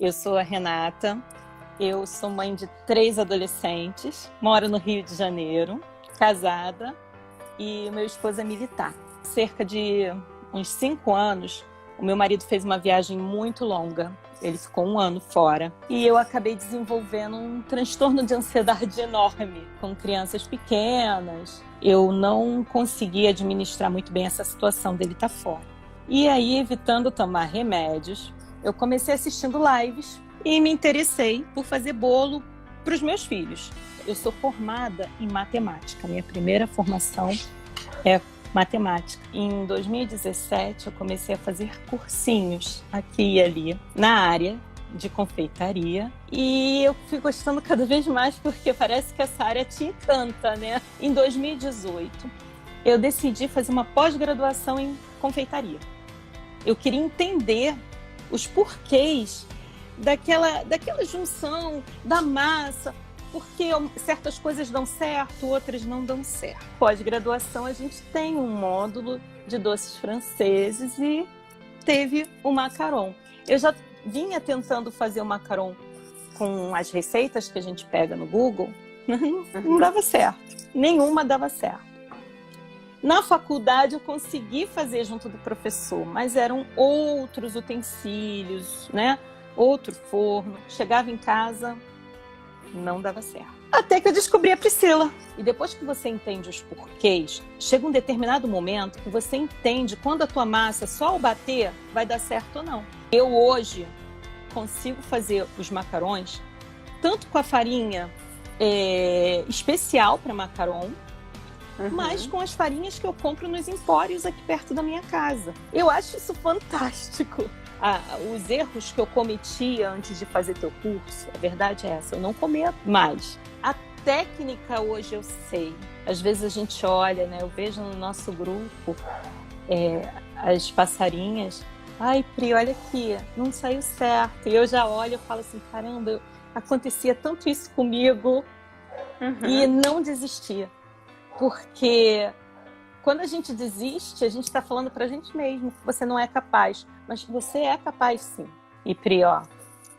Eu sou a Renata, eu sou mãe de 3 adolescentes, moro no Rio de Janeiro, casada, e meu esposo é militar. Cerca de uns 5 anos, o meu marido fez uma viagem muito longa, ele ficou 1 ano fora, e eu acabei desenvolvendo um transtorno de ansiedade enorme com crianças pequenas. Eu não consegui administrar muito bem essa situação dele estar fora. E aí, evitando tomar remédios, eu comecei assistindo lives e me interessei por fazer bolo para os meus filhos. Eu sou formada em matemática, minha primeira formação é matemática. Em 2017, eu comecei a fazer cursinhos aqui e ali na área de confeitaria e eu fui gostando cada vez mais porque parece que essa área te encanta, né? Em 2018, eu decidi fazer uma pós-graduação em confeitaria. Eu queria entender os porquês daquela junção da massa, porque certas coisas dão certo, outras não dão certo. Pós-graduação, a gente tem um módulo de doces franceses e teve o macaron. Eu já vinha tentando fazer o macaron com as receitas que a gente pega no Google, não dava certo, nenhuma dava certo. Na faculdade eu consegui fazer junto do professor, mas eram outros utensílios, né? Outro forno. Chegava em casa, não dava certo. Até que eu descobri a Priscila. E depois que você entende os porquês, chega um determinado momento que você entende quando a tua massa, só ao bater, vai dar certo ou não. Eu hoje consigo fazer os macarons tanto com a farinha especial para macaron, mas com as farinhas que eu compro nos empórios aqui perto da minha casa. Eu acho isso fantástico. Os erros que eu cometia antes de fazer teu curso, a verdade é essa, eu não cometo mais. A técnica hoje eu sei. Às vezes a gente olha, né? Eu vejo no nosso grupo as passarinhas. Ai, Pri, olha aqui, não saiu certo. E eu já olho e falo assim, caramba, acontecia tanto isso comigo e não desistia. Porque quando a gente desiste, a gente está falando pra gente mesmo que você não é capaz. Mas você é capaz, sim. E Pri, ó,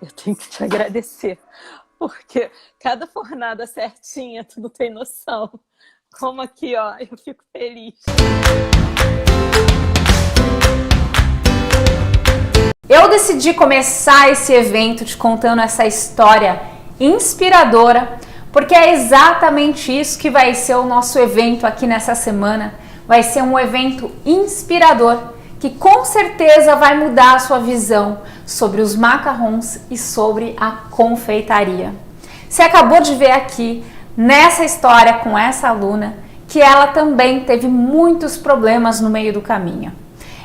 eu tenho que te agradecer. Porque cada fornada certinha, tu não tem noção. Como aqui, ó, eu fico feliz. Eu decidi começar esse evento te contando essa história inspiradora, porque é exatamente isso que vai ser o nosso evento aqui nessa semana. Vai ser um evento inspirador, que com certeza vai mudar a sua visão sobre os macarrons e sobre a confeitaria. Você acabou de ver aqui, nessa história com essa aluna, que ela também teve muitos problemas no meio do caminho.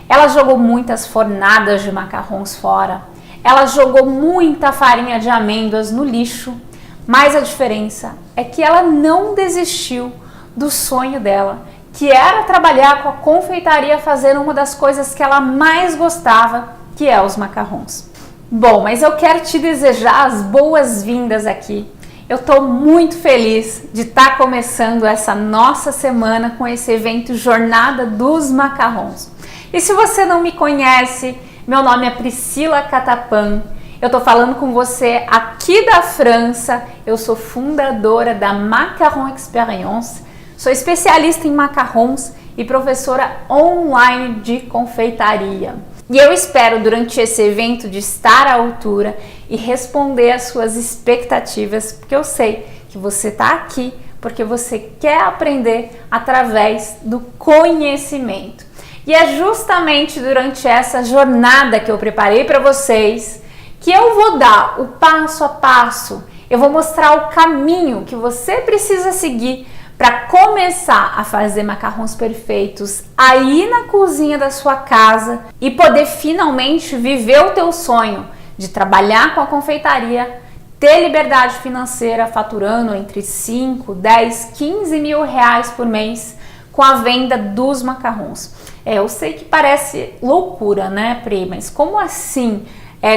Ela jogou muitas fornadas de macarrons fora, ela jogou muita farinha de amêndoas no lixo, mas a diferença é que ela não desistiu do sonho dela, que era trabalhar com a confeitaria fazendo uma das coisas que ela mais gostava, que é os macarrons. Bom, mas eu quero te desejar as boas-vindas aqui. Eu estou muito feliz de estar começando essa nossa semana com esse evento Jornada dos Macarrons. E se você não me conhece, meu nome é Priscila Catapan. Eu estou falando com você aqui da França. Eu sou fundadora da Macaron Experience. Sou especialista em macarrons e professora online de confeitaria. E eu espero durante esse evento de estar à altura e responder às suas expectativas, porque eu sei que você está aqui porque você quer aprender através do conhecimento. E é justamente durante essa jornada que eu preparei para vocês que eu vou dar o passo a passo, eu vou mostrar o caminho que você precisa seguir para começar a fazer macarrons perfeitos aí na cozinha da sua casa e poder finalmente viver o teu sonho de trabalhar com a confeitaria, ter liberdade financeira faturando entre 5, 10, 15 mil reais por mês com a venda dos macarrons. Eu sei que parece loucura, né, Pri? Mas como assim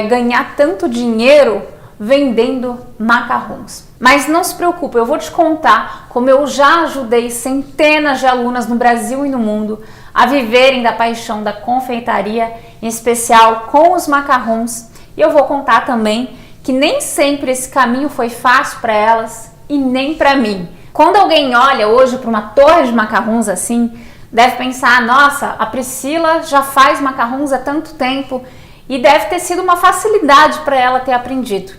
ganhar tanto dinheiro vendendo macarrons? Mas não se preocupe, eu vou te contar como eu já ajudei centenas de alunas no Brasil e no mundo a viverem da paixão da confeitaria, em especial com os macarrons, E eu vou contar também que nem sempre esse caminho foi fácil para elas e nem para mim. Quando alguém olha hoje para uma torre de macarrons assim, deve pensar, nossa, a Priscila já faz macarrons há tanto tempo e deve ter sido uma facilidade para ela ter aprendido.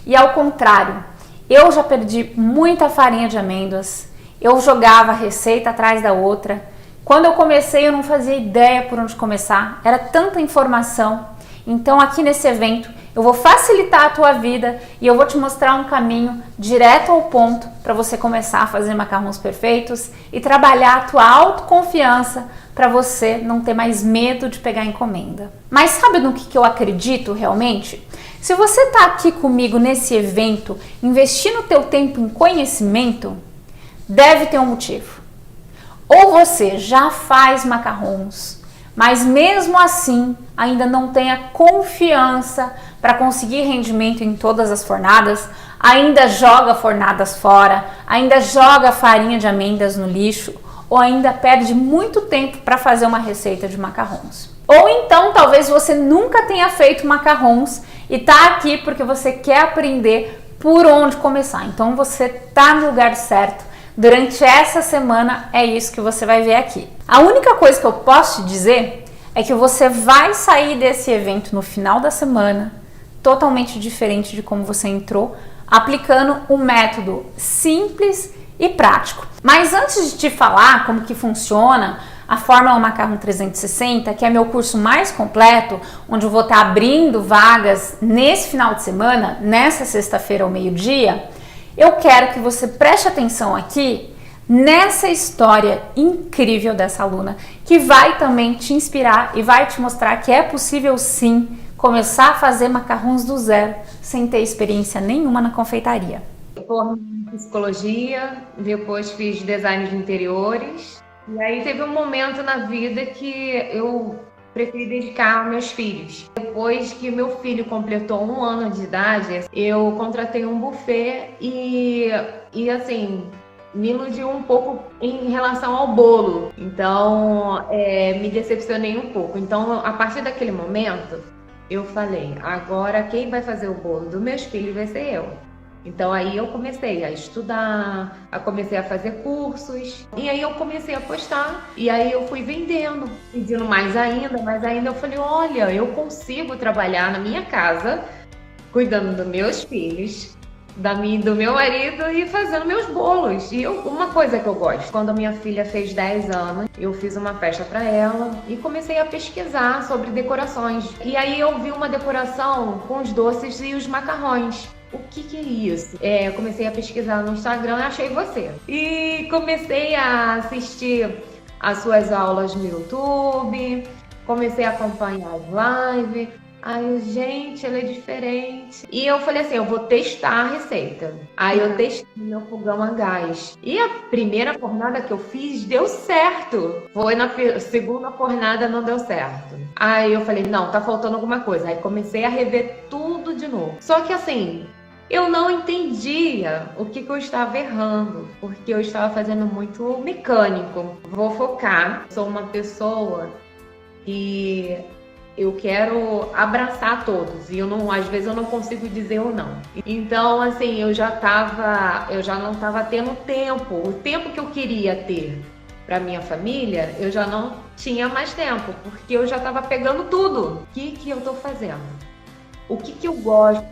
E ao contrário, eu já perdi muita farinha de amêndoas, eu jogava receita atrás da outra. Quando eu comecei eu não fazia ideia por onde começar, era tanta informação. Então aqui nesse evento eu vou facilitar a tua vida e eu vou te mostrar um caminho direto ao ponto para você começar a fazer macarrons perfeitos e trabalhar a tua autoconfiança para você não ter mais medo de pegar encomenda. Mas sabe no que eu acredito realmente? Se você está aqui comigo nesse evento, investindo o teu tempo em conhecimento, deve ter um motivo. Ou você já faz macarrons, mas mesmo assim ainda não tem a confiança para conseguir rendimento em todas as fornadas, ainda joga fornadas fora, ainda joga farinha de amêndoas no lixo, ou ainda perde muito tempo para fazer uma receita de macarrons. Ou então talvez você nunca tenha feito macarrons e está aqui porque você quer aprender por onde começar. Então você está no lugar certo. Durante essa semana é isso que você vai ver aqui. A única coisa que eu posso te dizer é que você vai sair desse evento no final da semana totalmente diferente de como você entrou, aplicando um método simples e prático. Mas antes de te falar como que funciona a Fórmula Macarrão 360, que é meu curso mais completo, onde eu vou estar abrindo vagas nesse final de semana, nessa sexta-feira ao meio-dia, eu quero que você preste atenção aqui nessa história incrível dessa aluna, que vai também te inspirar e vai te mostrar que é possível sim começar a fazer macarrons do zero, sem ter experiência nenhuma na confeitaria. Eu formei em psicologia, depois fiz design de interiores, e aí teve um momento na vida que eu preferi dedicar aos meus filhos. Depois que meu filho completou 1 ano de idade, eu contratei um buffet e assim, me iludiu um pouco em relação ao bolo. Então, me decepcionei um pouco. Então, a partir daquele momento, eu falei, agora quem vai fazer o bolo dos meus filhos vai ser eu. Então aí eu comecei a estudar, comecei a fazer cursos, e aí eu comecei a postar, e aí eu fui vendendo, pedindo mais ainda, eu falei, olha, eu consigo trabalhar na minha casa, cuidando dos meus filhos, do meu marido e fazendo meus bolos. E uma coisa que eu gosto, quando a minha filha fez 10 anos, eu fiz uma festa para ela e comecei a pesquisar sobre decorações. E aí eu vi uma decoração com os doces e os macarrões. O que é isso? Eu comecei a pesquisar no Instagram e achei você. E comecei a assistir as suas aulas no YouTube, comecei a acompanhar as lives. Aí, gente, ela é diferente. E eu falei assim, eu vou testar a receita. Aí eu testei meu fogão a gás. E a primeira fornada que eu fiz deu certo. Foi na segunda fornada, não deu certo. Aí eu falei, não, tá faltando alguma coisa. Aí comecei a rever tudo de novo. Só que assim, eu não entendia o que eu estava errando, porque eu estava fazendo muito mecânico. Vou focar. Sou uma pessoa que eu quero abraçar todos e às vezes eu não consigo dizer ou não. Então, assim, eu já não estava tendo tempo. O tempo que eu queria ter para minha família, eu já não tinha mais tempo, porque eu já estava pegando tudo. O que eu estou fazendo? O que eu gosto?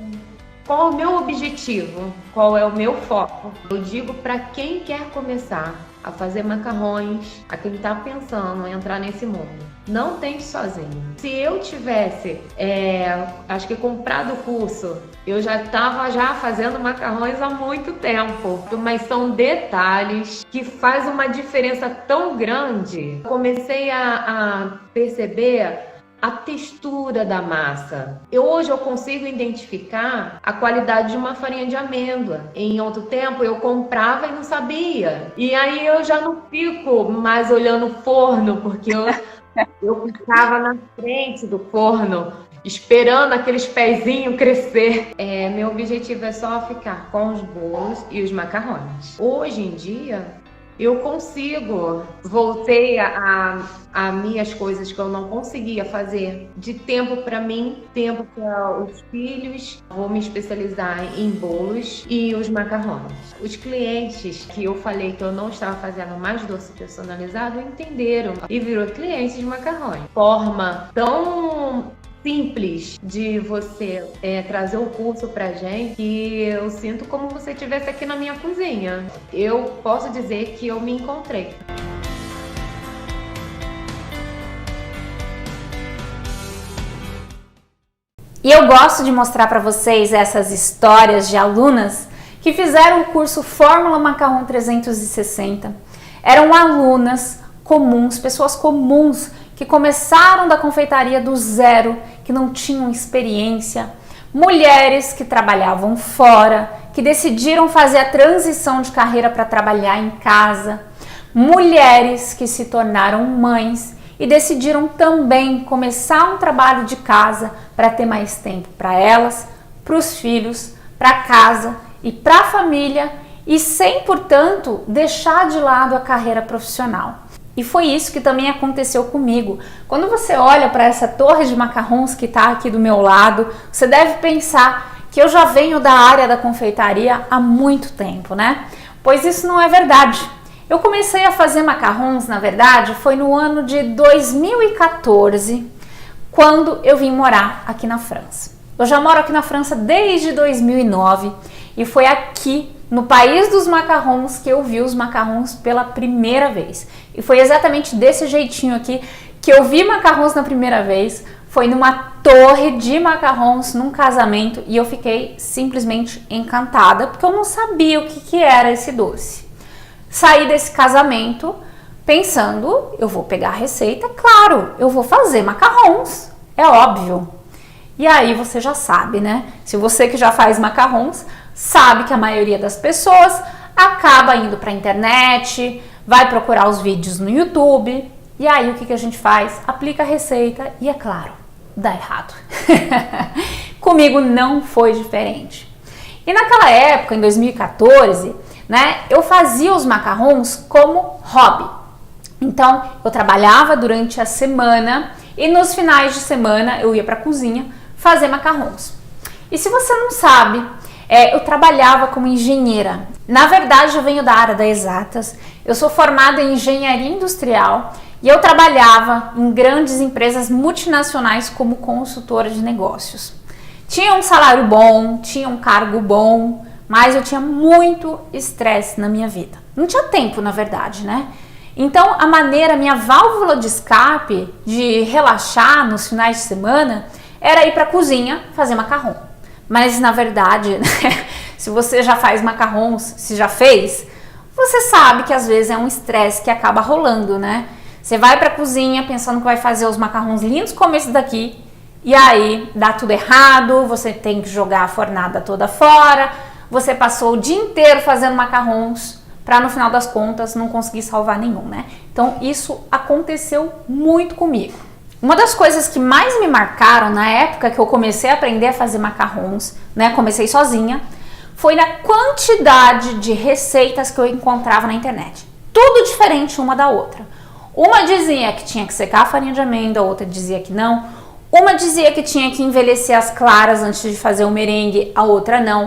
Qual é o meu objetivo? Qual é o meu foco? Eu digo para quem quer começar a fazer macarrões, a quem está pensando em entrar nesse mundo, não tente sozinho. Se eu tivesse, acho que comprado o curso, eu já estava fazendo macarrões há muito tempo, mas são detalhes que fazem uma diferença tão grande. Comecei a perceber a textura da massa. Hoje eu consigo identificar a qualidade de uma farinha de amêndoa. Em outro tempo eu comprava e não sabia. E aí eu já não fico mais olhando o forno, porque eu ficava na frente do forno, esperando aqueles pezinhos crescer. Meu objetivo é só ficar com os bolos e os macarrões. Hoje em dia, eu consigo. Voltei a minhas coisas que eu não conseguia fazer. De tempo para mim, tempo para os filhos. Vou me especializar em bolos e os macarrões. Os clientes que eu falei que eu não estava fazendo mais doce personalizado entenderam e virou cliente de macarrões. Forma tão simples de você trazer o curso pra gente, que eu sinto como você estivesse aqui na minha cozinha. Eu posso dizer que eu me encontrei. E eu gosto de mostrar para vocês essas histórias de alunas que fizeram o curso Fórmula Macarrão 360. Eram alunas comuns, pessoas comuns, que começaram da confeitaria do zero, que não tinham experiência, mulheres que trabalhavam fora, que decidiram fazer a transição de carreira para trabalhar em casa, mulheres que se tornaram mães e decidiram também começar um trabalho de casa para ter mais tempo para elas, para os filhos, para casa e para a família e sem, portanto, deixar de lado a carreira profissional. E foi isso que também aconteceu comigo. Quando você olha para essa torre de macarrons que está aqui do meu lado, você deve pensar que eu já venho da área da confeitaria há muito tempo, né? Pois isso não é verdade. Eu comecei a fazer macarrons, na verdade, foi no ano de 2014, quando eu vim morar aqui na França. Eu já moro aqui na França desde 2009 e foi aqui no país dos macarrons que eu vi os macarrons pela primeira vez. E foi exatamente desse jeitinho aqui que eu vi macarrons na primeira vez. Foi numa torre de macarrons, num casamento, e eu fiquei simplesmente encantada, porque eu não sabia o que era esse doce. Saí desse casamento pensando, eu vou pegar a receita, claro, eu vou fazer macarrons, é óbvio. E aí você já sabe, né? Se você que já faz macarrons, sabe que a maioria das pessoas acaba indo para a internet, vai procurar os vídeos no YouTube, e aí o que a gente faz? Aplica a receita e, é claro, dá errado. Comigo não foi diferente. E naquela época, em 2014, né, eu fazia os macarrons como hobby. Então, eu trabalhava durante a semana e nos finais de semana eu ia para a cozinha fazer macarrons. E se você não sabe, eu trabalhava como engenheira. Na verdade, eu venho da área das exatas. Eu sou formada em engenharia industrial e eu trabalhava em grandes empresas multinacionais como consultora de negócios. Tinha um salário bom, tinha um cargo bom, mas eu tinha muito estresse na minha vida. Não tinha tempo, na verdade, né? Então, minha válvula de escape, de relaxar nos finais de semana, era ir para a cozinha fazer macarrão. Mas, na verdade, né, se você já faz macarrons, se já fez, você sabe que às vezes é um estresse que acaba rolando, né? Você vai para a cozinha pensando que vai fazer os macarrons lindos como esse daqui, e aí dá tudo errado, você tem que jogar a fornada toda fora, você passou o dia inteiro fazendo macarrons para no final das contas não conseguir salvar nenhum, né? Então isso aconteceu muito comigo. Uma das coisas que mais me marcaram na época que eu comecei a aprender a fazer macarrons, né? Comecei sozinha, foi na quantidade de receitas que eu encontrava na internet. Tudo diferente uma da outra. Uma dizia que tinha que secar a farinha de amêndoa, a outra dizia que não. Uma dizia que tinha que envelhecer as claras antes de fazer o merengue, a outra não.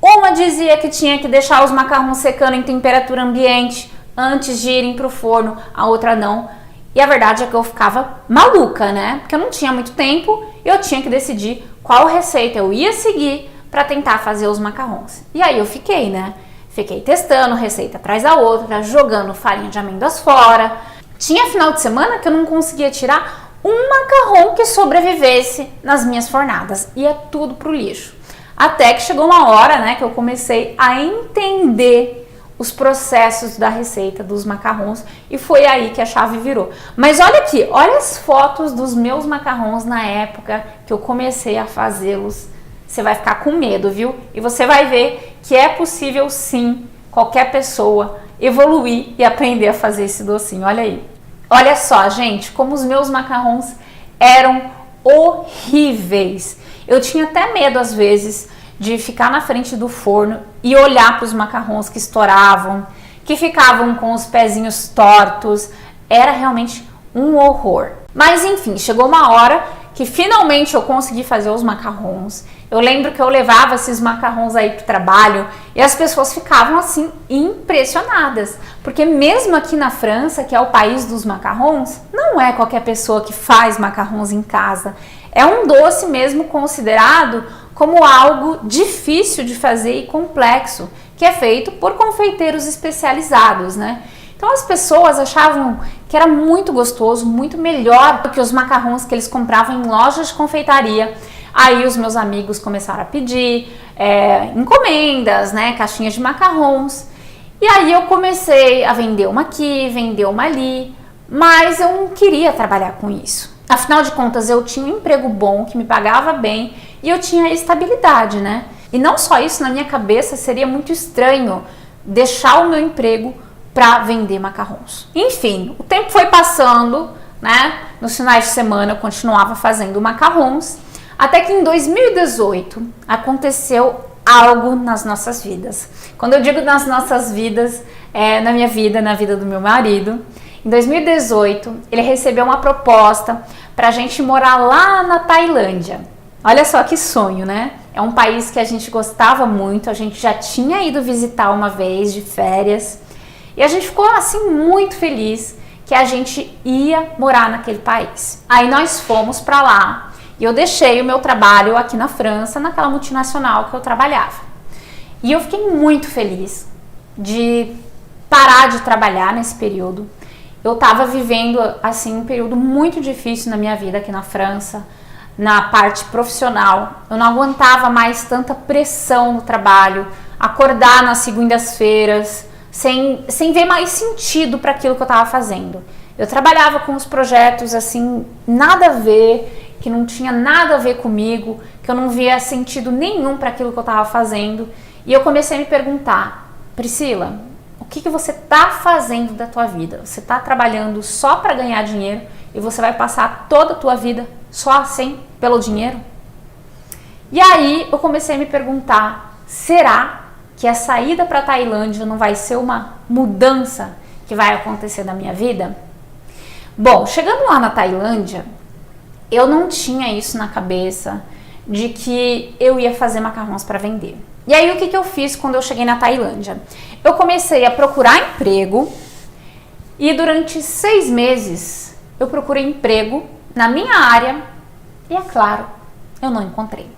Uma dizia que tinha que deixar os macarrons secando em temperatura ambiente antes de irem para o forno, a outra não. E a verdade é que eu ficava maluca, né? Porque eu não tinha muito tempo e eu tinha que decidir qual receita eu ia seguir para tentar fazer os macarrons. E aí eu fiquei, né? Fiquei testando receita atrás da outra, jogando farinha de amêndoas fora. Tinha final de semana que eu não conseguia tirar um macarrão que sobrevivesse nas minhas fornadas. Ia tudo pro lixo. Até que chegou uma hora, né, que eu comecei a entender os processos da receita dos macarrons e foi aí que a chave virou. Mas olha aqui, olha as fotos dos meus macarrons na época que eu comecei a fazê-los. Você vai ficar com medo, viu? E você vai ver que é possível sim, qualquer pessoa evoluir e aprender a fazer esse docinho. Olha aí. Olha só, gente, como os meus macarrons eram horríveis. Eu tinha até medo às vezes de ficar na frente do forno e olhar para os macarrons que estouravam, que ficavam com os pezinhos tortos. Era realmente um horror. Mas enfim, chegou uma hora que finalmente eu consegui fazer os macarrons. Eu lembro que eu levava esses macarrons aí pro trabalho e as pessoas ficavam assim impressionadas, porque mesmo aqui na França, que é o país dos macarrons, não é qualquer pessoa que faz macarrons em casa. É um doce mesmo considerado como algo difícil de fazer e complexo, que é feito por confeiteiros especializados, né? Então as pessoas achavam que era muito gostoso, muito melhor do que os macarrons que eles compravam em lojas de confeitaria. Aí os meus amigos começaram a pedir encomendas, né, caixinhas de macarrons. E aí eu comecei a vender uma aqui, vender uma ali, mas eu não queria trabalhar com isso. Afinal de contas, eu tinha um emprego bom, que me pagava bem, e eu tinha estabilidade, né? E não só isso, na minha cabeça seria muito estranho deixar o meu emprego para vender macarrons. Enfim, o tempo foi passando, né? Nos finais de semana eu continuava fazendo macarrons, até que em 2018 aconteceu algo nas nossas vidas. Quando eu digo nas nossas vidas, na minha vida, na vida do meu marido. Em 2018, ele recebeu uma proposta para a gente morar lá na Tailândia. Olha só que sonho, né? É um país que a gente gostava muito, a gente já tinha ido visitar uma vez de férias. E a gente ficou assim muito feliz que a gente ia morar naquele país. Aí nós fomos para lá e eu deixei o meu trabalho aqui na França, naquela multinacional que eu trabalhava. E eu fiquei muito feliz de parar de trabalhar nesse período. Eu estava vivendo assim um período muito difícil na minha vida aqui na França, na parte profissional. Eu não aguentava mais tanta pressão no trabalho, acordar nas segundas-feiras, sem ver mais sentido para aquilo que eu estava fazendo. Eu trabalhava com os projetos assim, nada a ver, que não tinha nada a ver comigo, que eu não via sentido nenhum para aquilo que eu estava fazendo. E eu comecei a me perguntar, Priscila, o que você está fazendo da tua vida? Você está trabalhando só para ganhar dinheiro e você vai passar toda a tua vida só assim, pelo dinheiro? E aí eu comecei a me perguntar, será que a saída para a Tailândia não vai ser uma mudança que vai acontecer na minha vida? Bom, chegando lá na Tailândia, eu não tinha isso na cabeça de que eu ia fazer macarrons para vender. E aí o que eu fiz quando eu cheguei na Tailândia? Eu comecei a procurar emprego e durante 6 meses eu procurei emprego na minha área e, é claro, eu não encontrei.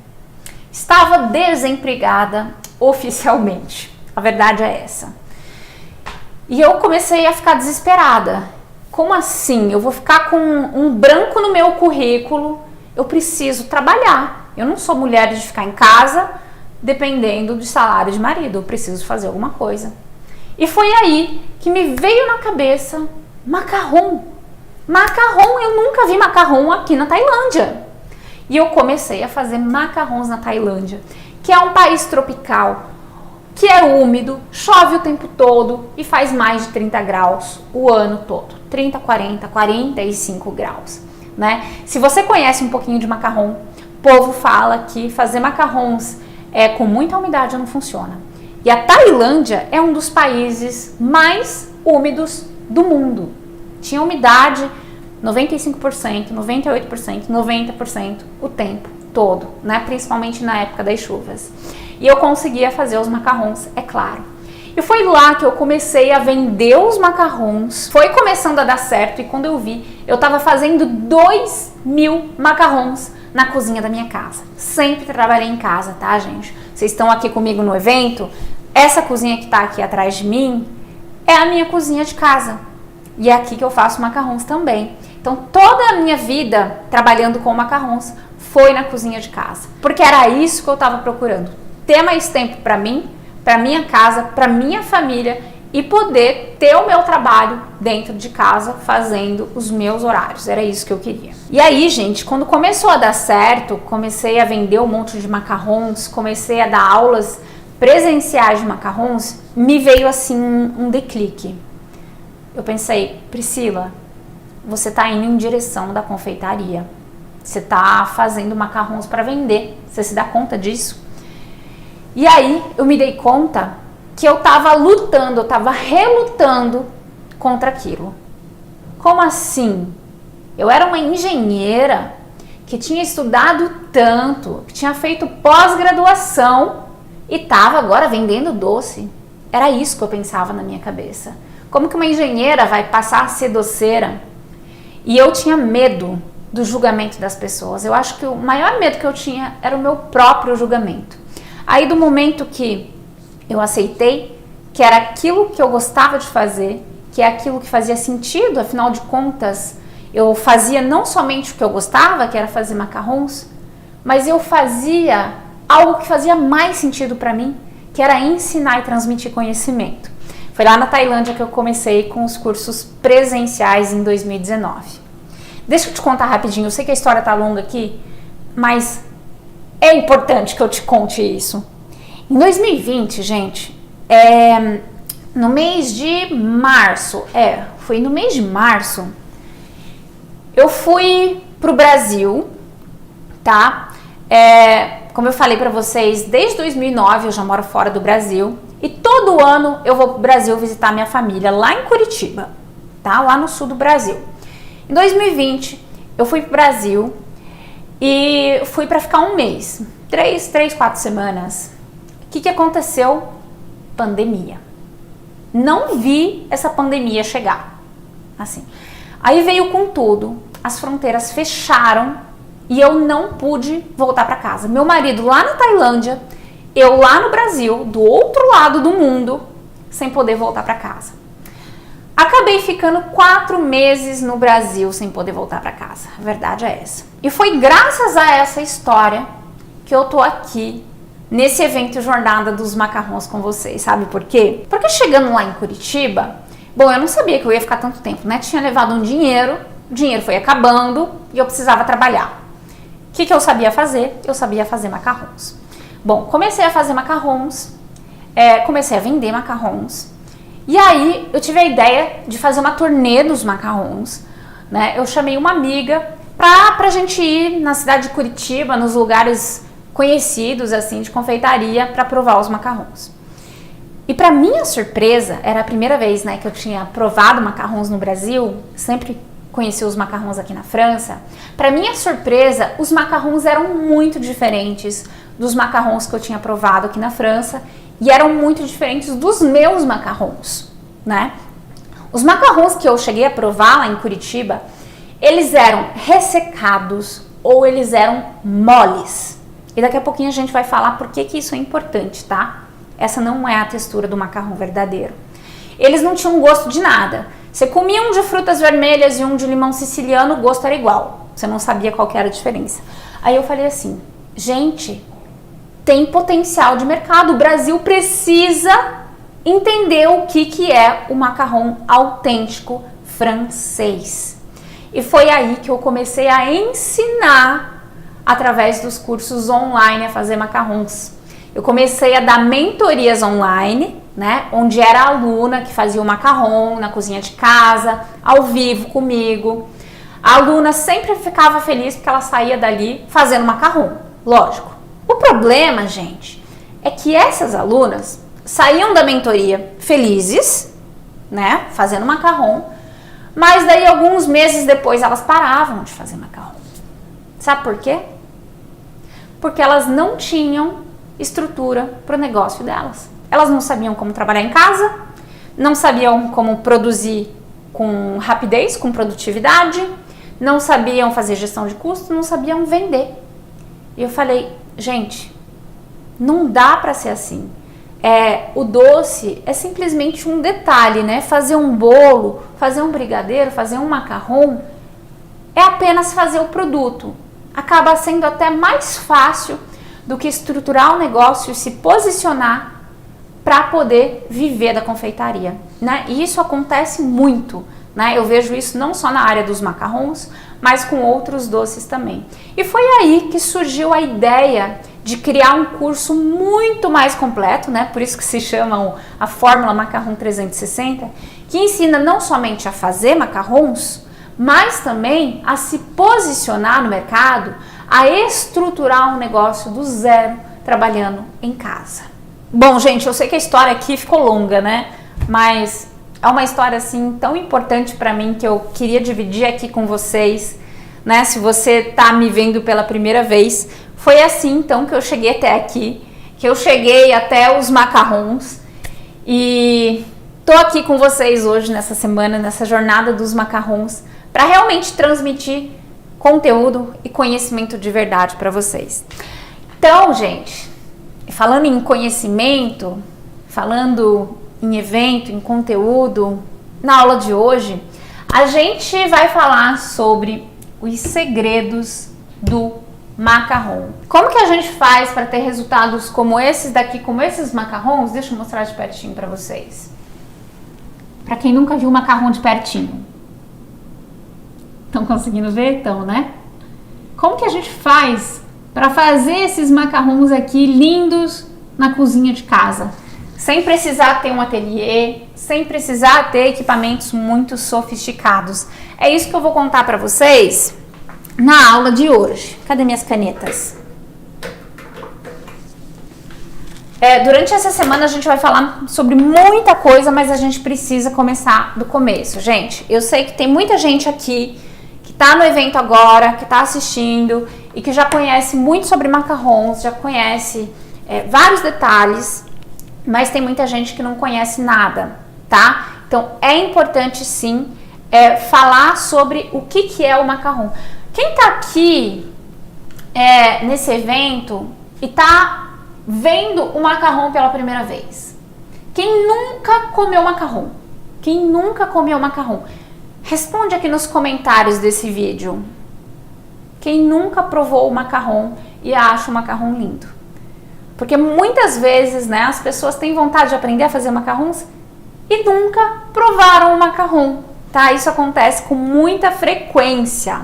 Estava desempregada oficialmente. A verdade é essa. E eu comecei a ficar desesperada. Como assim? Eu vou ficar com um branco no meu currículo? Eu preciso trabalhar. Eu não sou mulher de ficar em casa dependendo do salário de marido. Eu preciso fazer alguma coisa. E foi aí que me veio na cabeça macarrão. Macarrão, eu nunca vi macarrão aqui na Tailândia. E eu comecei a fazer macarrons na Tailândia, que é um país tropical, que é úmido, chove o tempo todo e faz mais de 30 graus o ano todo. 30, 40, 45 graus, né? Se você conhece um pouquinho de macarrão, o povo fala que fazer macarrons com muita umidade não funciona. E a Tailândia é um dos países mais úmidos do mundo. Tinha umidade 95%, 98%, 90% o tempo todo, né? Principalmente na época das chuvas. E eu conseguia fazer os macarrons, é claro. E foi lá que eu comecei a vender os macarrons. Foi começando a dar certo e quando eu vi, eu estava fazendo 2.000 macarrons na cozinha da minha casa. Sempre trabalhei em casa, tá, gente? Vocês estão aqui comigo no evento? Essa cozinha que tá aqui atrás de mim é a minha cozinha de casa. E é aqui que eu faço macarrons também. Então, toda a minha vida trabalhando com macarrons foi na cozinha de casa. Porque era isso que eu estava procurando. Ter mais tempo para mim, para minha casa, para minha família e poder ter o meu trabalho dentro de casa fazendo os meus horários. Era isso que eu queria. E aí, gente, quando começou a dar certo, comecei a vender um monte de macarrons, comecei a dar aulas presenciais de macarrons, me veio assim um declique. Eu pensei, Priscila, você está indo em direção da confeitaria. Você está fazendo macarrons para vender. Você se dá conta disso? E aí eu me dei conta que eu estava lutando, eu estava relutando contra aquilo. Como assim? Eu era uma engenheira que tinha estudado tanto, que tinha feito pós-graduação e estava agora vendendo doce. Era isso que eu pensava na minha cabeça. Como que uma engenheira vai passar a ser doceira? E eu tinha medo do julgamento das pessoas. Eu acho que o maior medo que eu tinha era o meu próprio julgamento. Aí do momento que eu aceitei que era aquilo que eu gostava de fazer, que é aquilo que fazia sentido, afinal de contas, eu fazia não somente o que eu gostava, que era fazer macarrons, mas eu fazia algo que fazia mais sentido para mim, que era ensinar e transmitir conhecimento. Foi lá na Tailândia que eu comecei com os cursos presenciais em 2019. Deixa eu te contar rapidinho, eu sei que a história tá longa aqui, mas é importante que eu te conte isso. Em 2020, gente, no mês de março, foi no mês de março, eu fui pro Brasil, tá? Como eu falei pra vocês, desde 2009 eu já moro fora do Brasil e todo ano eu vou pro Brasil visitar minha família lá em Curitiba, tá? Lá no sul do Brasil. Em 2020 eu fui pro Brasil e fui pra ficar um mês, 4 semanas. O que aconteceu? Pandemia. Não vi essa pandemia chegar, assim. Aí veio com tudo, as fronteiras fecharam e eu não pude voltar para casa. Meu marido lá na Tailândia, eu lá no Brasil, do outro lado do mundo, sem poder voltar para casa. Acabei ficando 4 meses no Brasil sem poder voltar para casa. A verdade é essa. E foi graças a essa história que eu tô aqui nesse evento Jornada dos Macarrons com vocês. Sabe por quê? Porque chegando lá em Curitiba, bom, eu não sabia que eu ia ficar tanto tempo, né? Tinha levado um dinheiro, o dinheiro foi acabando e eu precisava trabalhar. O que eu sabia fazer? Eu sabia fazer macarrons. Bom, comecei a fazer macarrons, comecei a vender macarrons. E aí eu tive a ideia de fazer uma turnê dos macarrons, né? Eu chamei uma amiga pra gente ir na cidade de Curitiba, nos lugares conhecidos assim de confeitaria, para provar os macarrons. E para minha surpresa, era a primeira vez, né, que eu tinha provado macarrons no Brasil, sempre conheci os macarrons aqui na França. Para minha surpresa, os macarrons eram muito diferentes dos macarrons que eu tinha provado aqui na França e eram muito diferentes dos meus macarrons, né? Os macarrons que eu cheguei a provar lá em Curitiba, eles eram ressecados ou eles eram moles. E daqui a pouquinho a gente vai falar por que isso é importante, tá? Essa não é a textura do macarrão verdadeiro. Eles não tinham gosto de nada. Você comia um de frutas vermelhas e um de limão siciliano, o gosto era igual. Você não sabia qual que era a diferença. Aí eu falei assim, gente, tem potencial de mercado. O Brasil precisa entender o que é o macarrão autêntico francês. E foi aí que eu comecei a ensinar, através dos cursos online, a fazer macarrons. Eu comecei a dar mentorias online, né, onde era a aluna que fazia o macarrão na cozinha de casa, ao vivo comigo. A aluna sempre ficava feliz porque ela saía dali fazendo macarrão, lógico. O problema, gente, é que essas alunas saíam da mentoria felizes, né, fazendo macarrão, mas daí alguns meses depois elas paravam de fazer macarrão. Sabe por quê? Porque elas não tinham estrutura para o negócio delas. Elas não sabiam como trabalhar em casa, não sabiam como produzir com rapidez, com produtividade, não sabiam fazer gestão de custo, não sabiam vender. E eu falei, gente, não dá para ser assim. O doce é simplesmente um detalhe, né? Fazer um bolo, fazer um brigadeiro, fazer um macarrão é apenas fazer o produto. Acaba sendo até mais fácil do que estruturar o negócio e se posicionar para poder viver da confeitaria, né? E isso acontece muito, né? Eu vejo isso não só na área dos macarrons, mas com outros doces também. E foi aí que surgiu a ideia de criar um curso muito mais completo, né? Por isso que se chama a Fórmula Macarrão 360, que ensina não somente a fazer macarrons, mas também a se posicionar no mercado, a estruturar um negócio do zero, trabalhando em casa. Bom, gente, eu sei que a história aqui ficou longa, né? Mas é uma história assim tão importante para mim que eu queria dividir aqui com vocês, né? Se você tá me vendo pela primeira vez, foi assim então que eu cheguei até aqui, que eu cheguei até os macarrons e tô aqui com vocês hoje nessa semana, nessa jornada dos macarrons, para realmente transmitir conteúdo e conhecimento de verdade para vocês. Então, gente, falando em conhecimento, falando em evento, em conteúdo, na aula de hoje, a gente vai falar sobre os segredos do macarrão. Como que a gente faz para ter resultados como esses daqui, como esses macarrons? Deixa eu mostrar de pertinho para vocês. Para quem nunca viu macarrão de pertinho. Estão conseguindo ver? Então, né? Como que a gente faz para fazer esses macarrons aqui lindos na cozinha de casa? Sem precisar ter um ateliê, sem precisar ter equipamentos muito sofisticados. É isso que eu vou contar para vocês na aula de hoje. Cadê minhas canetas? Durante essa semana a gente vai falar sobre muita coisa, mas a gente precisa começar do começo. Gente, eu sei que tem muita gente aqui que tá no evento agora, que tá assistindo e que já conhece muito sobre macarrons, já conhece vários detalhes, mas tem muita gente que não conhece nada, tá? Então é importante sim falar sobre o que é o macarrão. Quem tá aqui nesse evento e tá vendo o macarrão pela primeira vez? Quem nunca comeu macarrão? Quem nunca comeu macarrão? Responde aqui nos comentários desse vídeo. Quem nunca provou o macarrão e acha o macarrão lindo? Porque muitas vezes, né, as pessoas têm vontade de aprender a fazer macarrons e nunca provaram o macarrão, tá? Isso acontece com muita frequência.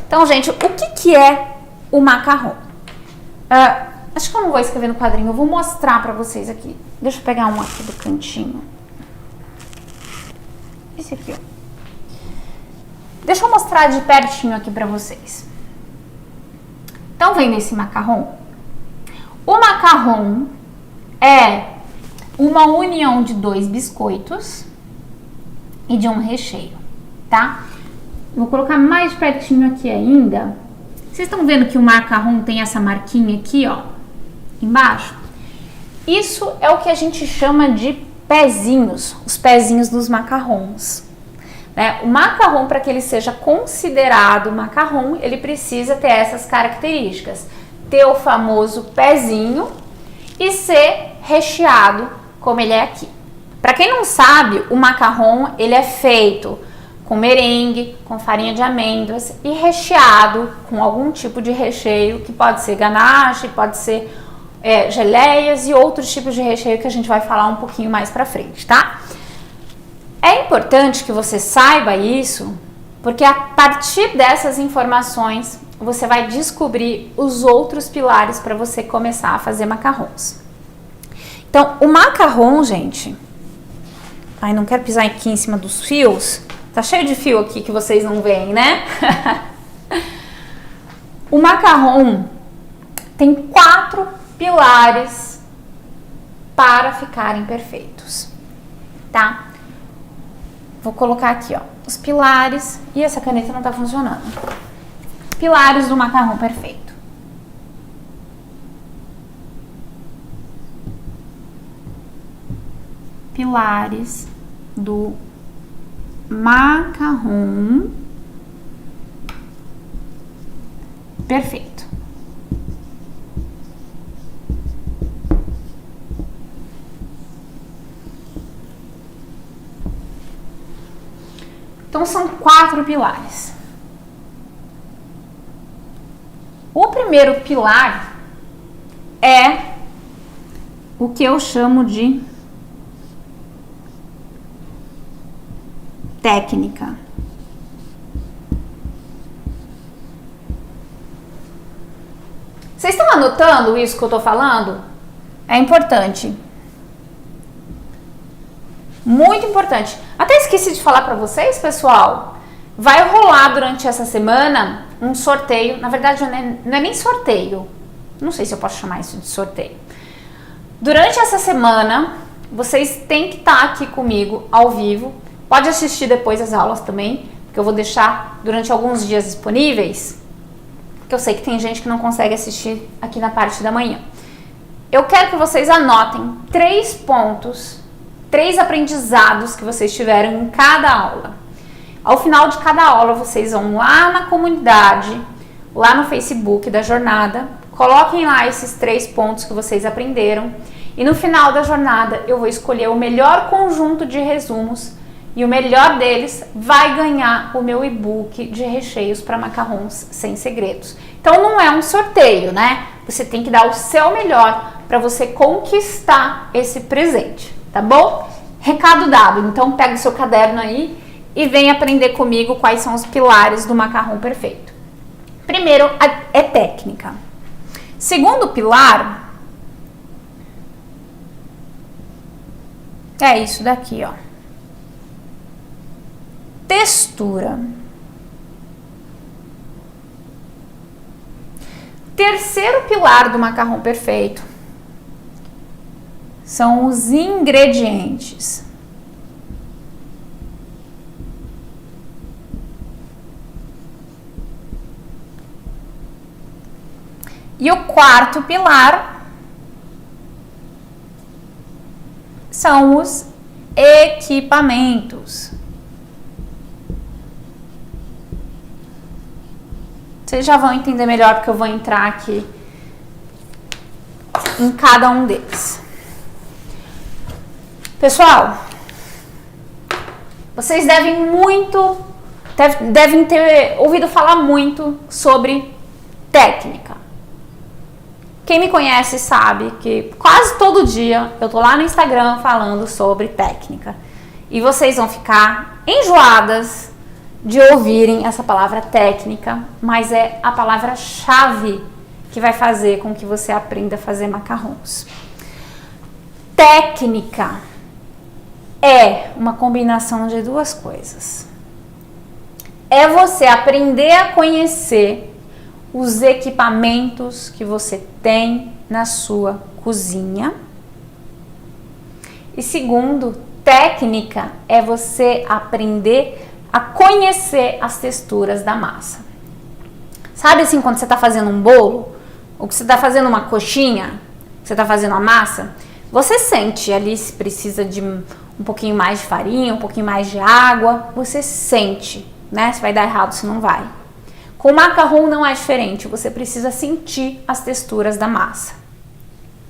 Então, gente, o que é o macarrão? Acho que eu não vou escrever no quadrinho, eu vou mostrar pra vocês aqui. Deixa eu pegar um aqui do cantinho. Esse aqui, ó. Deixa eu mostrar de pertinho aqui pra vocês. Estão vendo esse macarrão? O macarrão é uma união de 2 biscoitos e de um recheio, tá? Vou colocar mais pertinho aqui ainda. Vocês estão vendo que o macarrão tem essa marquinha aqui, ó, embaixo? Isso é o que a gente chama de pezinhos, os pezinhos dos macarrons. Né? O macarrão, para que ele seja considerado macarrão, ele precisa ter essas características. Ter o famoso pezinho e ser recheado, como ele é aqui. Para quem não sabe, o macarrão, ele é feito com merengue, com farinha de amêndoas e recheado com algum tipo de recheio, que pode ser ganache, pode ser geleias e outros tipos de recheio que a gente vai falar um pouquinho mais pra frente, tá? É importante que você saiba isso, porque a partir dessas informações você vai descobrir os outros pilares para você começar a fazer macarrons. Então, o macarrão, gente... Ai, não quero pisar aqui em cima dos fios. Tá cheio de fio aqui que vocês não veem, né? O macarrão tem 4 pilares para ficarem perfeitos, tá? Vou colocar aqui, ó, os pilares, e essa caneta não tá funcionando. Pilares do macarrão perfeito. Pilares do macarrão perfeito. Então são 4 pilares. O primeiro pilar é o que eu chamo de técnica. Vocês estão anotando isso que eu tô falando? É importante. Muito importante. Até esqueci de falar para vocês, pessoal. Vai rolar durante essa semana um sorteio. Na verdade, não é nem sorteio. Não sei se eu posso chamar isso de sorteio. Durante essa semana, vocês têm que estar aqui comigo ao vivo. Pode assistir depois as aulas também, que eu vou deixar durante alguns dias disponíveis, porque eu sei que tem gente que não consegue assistir aqui na parte da manhã. Eu quero que vocês anotem 3 pontos, 3 aprendizados que vocês tiveram em cada aula. Ao final de cada aula, vocês vão lá na comunidade, lá no Facebook da jornada, coloquem lá esses 3 pontos que vocês aprenderam e no final da jornada eu vou escolher o melhor conjunto de resumos e o melhor deles vai ganhar o meu e-book de recheios para macarrons sem segredos. Então não é um sorteio, né? Você tem que dar o seu melhor para você conquistar esse presente, tá bom? Recado dado, então pega o seu caderno aí e vem aprender comigo quais são os pilares do macarrão perfeito. Primeiro é técnica. Segundo pilar é isso daqui, ó. Textura. Terceiro pilar do macarrão perfeito são os ingredientes. E o quarto pilar são os equipamentos. Vocês já vão entender melhor porque eu vou entrar aqui em cada um deles. Pessoal, vocês devem ter ouvido falar muito sobre técnica. Quem me conhece sabe que quase todo dia eu tô lá no Instagram falando sobre técnica. E vocês vão ficar enjoadas de ouvirem essa palavra técnica, mas é a palavra-chave que vai fazer com que você aprenda a fazer macarrons. Técnica é uma combinação de 2 coisas. É você aprender a conhecer os equipamentos que você tem na sua cozinha. E segundo, técnica é você aprender a conhecer as texturas da massa. Sabe assim, quando você está fazendo um bolo, ou que você está fazendo uma coxinha, você está fazendo a massa, você sente ali se precisa de um pouquinho mais de farinha, um pouquinho mais de água, você sente, né? Se vai dar errado, se não vai. Com o macarrão não é diferente, você precisa sentir as texturas da massa,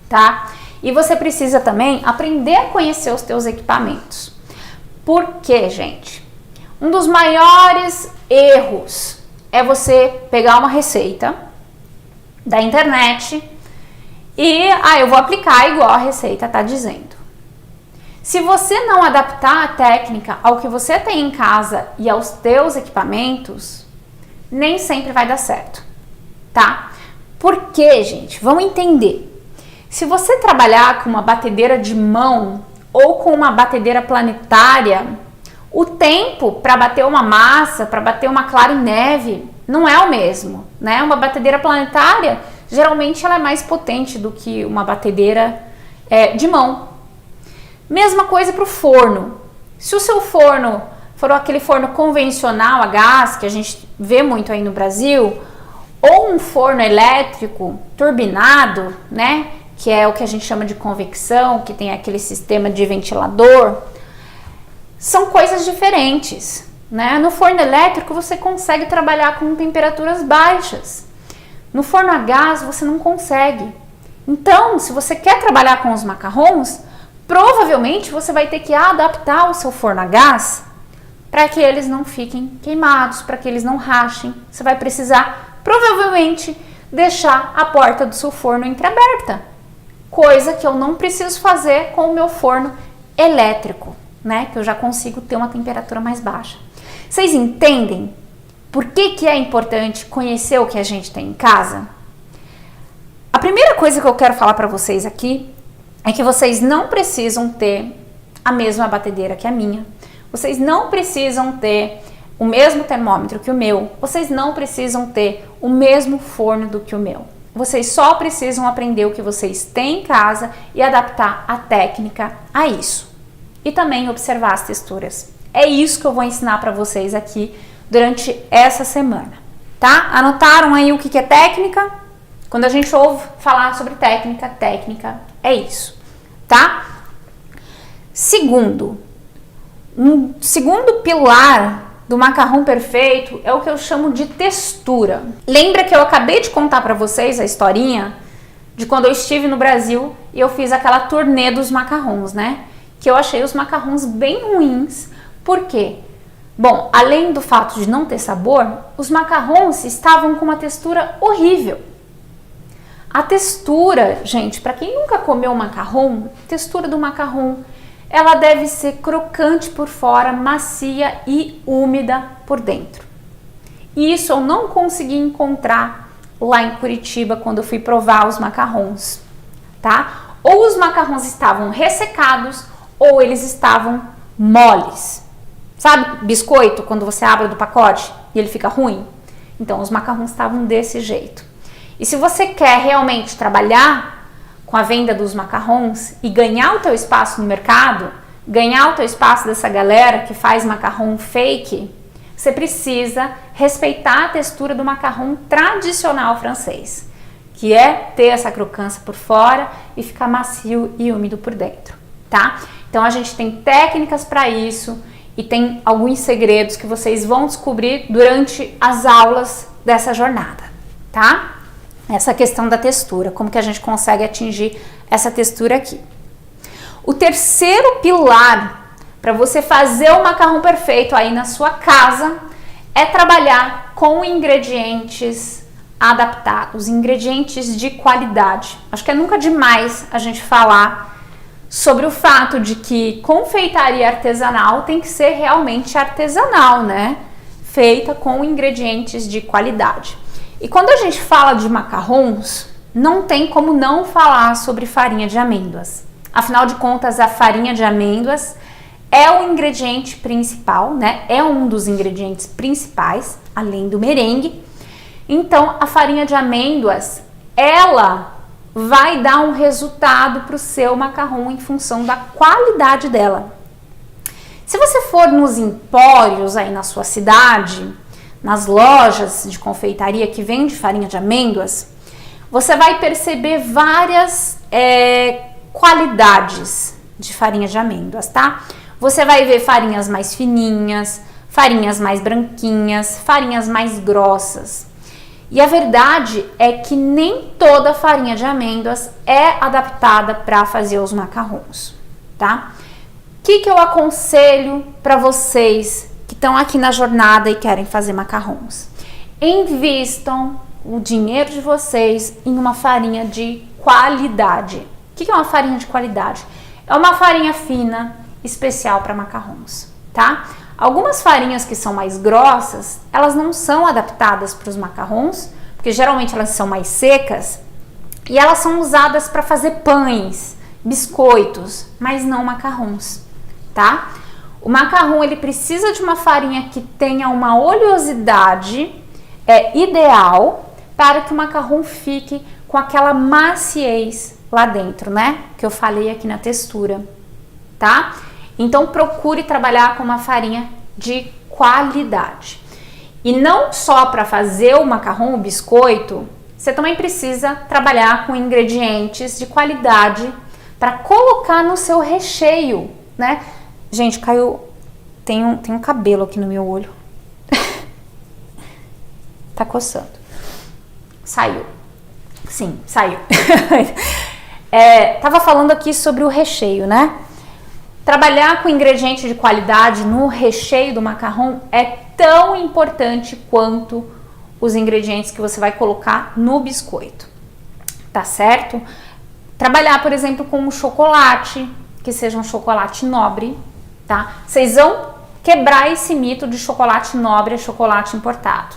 tá? E você precisa também aprender a conhecer os teus equipamentos. Por quê, gente? Um dos maiores erros é você pegar uma receita da internet e eu vou aplicar igual a receita tá dizendo. Se você não adaptar a técnica ao que você tem em casa e aos teus equipamentos, nem sempre vai dar certo, tá? Por quê, gente? Vamos entender. Se você trabalhar com uma batedeira de mão ou com uma batedeira planetária, o tempo para bater uma massa, para bater uma clara em neve, não é o mesmo, né? Uma batedeira planetária, geralmente ela é mais potente do que uma batedeira de mão. Mesma coisa para o forno. Se o seu forno for aquele forno convencional a gás, que a gente vê muito aí no Brasil, ou um forno elétrico turbinado, né? Que é o que a gente chama de convecção, que tem aquele sistema de ventilador, são coisas diferentes, né? No forno elétrico você consegue trabalhar com temperaturas baixas. No forno a gás você não consegue. Então, se você quer trabalhar com os macarrons, provavelmente você vai ter que adaptar o seu forno a gás para que eles não fiquem queimados, para que eles não rachem. Você vai precisar, provavelmente, deixar a porta do seu forno entreaberta. Coisa que eu não preciso fazer com o meu forno elétrico, né? Que eu já consigo ter uma temperatura mais baixa. Vocês entendem por que é importante conhecer o que a gente tem em casa? A primeira coisa que eu quero falar para vocês aqui é que vocês não precisam ter a mesma batedeira que a minha. Vocês não precisam ter o mesmo termômetro que o meu. Vocês não precisam ter o mesmo forno do que o meu. vocês só precisam aprender o que vocês têm em casa e adaptar a técnica a isso. E também observar as texturas. É isso que eu vou ensinar para vocês aqui durante essa semana, tá? Anotaram aí o que é técnica? Quando a gente ouve falar sobre técnica, técnica é isso, tá? Segundo pilar do macarrão perfeito é o que eu chamo de textura. Lembra que eu acabei de contar para vocês a historinha de quando eu estive no Brasil e eu fiz aquela turnê dos macarrons, né? Que eu achei os macarrons bem ruins. Por quê? Bom, além do fato de não ter sabor, os macarrons estavam com uma textura horrível. A textura, gente, para quem nunca comeu macarrão, a textura do macarrão, ela deve ser crocante por fora, macia e úmida por dentro. E isso eu não consegui encontrar lá em Curitiba quando eu fui provar os macarrons, tá? Ou os macarrons estavam ressecados ou eles estavam moles. Sabe biscoito, quando você abre do pacote e ele fica ruim? Então, os macarrons estavam desse jeito. E se você quer realmente trabalhar com a venda dos macarrons e ganhar o teu espaço no mercado, ganhar o teu espaço dessa galera que faz macarrão fake, você precisa respeitar a textura do macarrão tradicional francês, que é ter essa crocância por fora e ficar macio e úmido por dentro, tá? Então a gente tem técnicas para isso e tem alguns segredos que vocês vão descobrir durante as aulas dessa jornada, tá? Essa questão da textura, como que a gente consegue atingir essa textura aqui. O terceiro pilar para você fazer o macarrão perfeito aí na sua casa é trabalhar com ingredientes adaptados, ingredientes de qualidade. Acho que é nunca demais a gente falar sobre o fato de que confeitaria artesanal tem que ser realmente artesanal, né? Feita com ingredientes de qualidade. E quando a gente fala de macarrons, não tem como não falar sobre farinha de amêndoas. Afinal de contas, a farinha de amêndoas é o ingrediente principal, né? É um dos ingredientes principais, além do merengue. Então, a farinha de amêndoas, ela vai dar um resultado para o seu macarrão em função da qualidade dela. Se você for nos empórios aí na sua cidade, nas lojas de confeitaria que vende farinha de amêndoas, você vai perceber várias qualidades de farinha de amêndoas, tá? Você vai ver farinhas mais fininhas, farinhas mais branquinhas, farinhas mais grossas. E a verdade é que nem toda farinha de amêndoas é adaptada para fazer os macarrons, tá? O que eu aconselho para vocês que estão aqui na jornada e querem fazer macarrons? Invistam o dinheiro de vocês em uma farinha de qualidade. O que é uma farinha de qualidade? É uma farinha fina, especial para macarrons, tá? Algumas farinhas que são mais grossas, elas não são adaptadas para os macarrons, porque geralmente elas são mais secas e elas são usadas para fazer pães, biscoitos, mas não macarrons, tá? O macarrão, ele precisa de uma farinha que tenha uma oleosidade ideal para que o macarrão fique com aquela maciez lá dentro, né? Que eu falei aqui na textura, tá? Então procure trabalhar com uma farinha de qualidade. E não só para fazer o macarrão, o biscoito, você também precisa trabalhar com ingredientes de qualidade para colocar no seu recheio, né? Gente, caiu, tem um cabelo aqui no meu olho. Tá coçando. Saiu. Sim, saiu. Tava falando aqui sobre o recheio, né? Trabalhar com ingrediente de qualidade no recheio do macarrão é tão importante quanto os ingredientes que você vai colocar no biscoito, tá certo? Trabalhar, por exemplo, com um chocolate, que seja um chocolate nobre, tá? Vocês vão quebrar esse mito de chocolate nobre e chocolate importado,